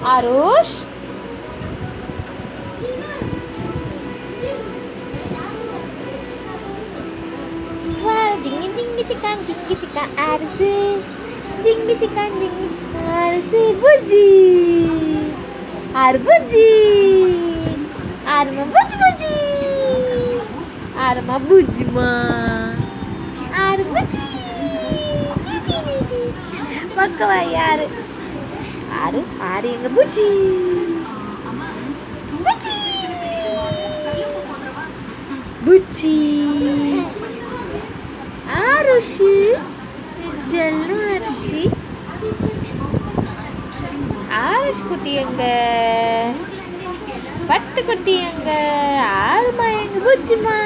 ஆருஷ் ஜிங்கி சிக்கா அரிசி ஜிங்கி சிக்கன் அரிசி புஜ்ஜி புஜ்ஜி ஆறுமா புஜ்ஜி புஜ்ஜி ஆறுமா புஜ்ஜிமா ஆறு புஜ்ஜி ஜி ஜி ஜி ஜி பக்கவா யாரு ஆறு ஆறு எங்க புஜ்ஜி புஜ்ஜி புஜ்ஜி ஆருஷி ஜெல்லு அரிசி ஆருஷ் குட்டி எங்க பட்டு குட்டி எங்க ஆறுமா எங்க புஜ்ஜிமா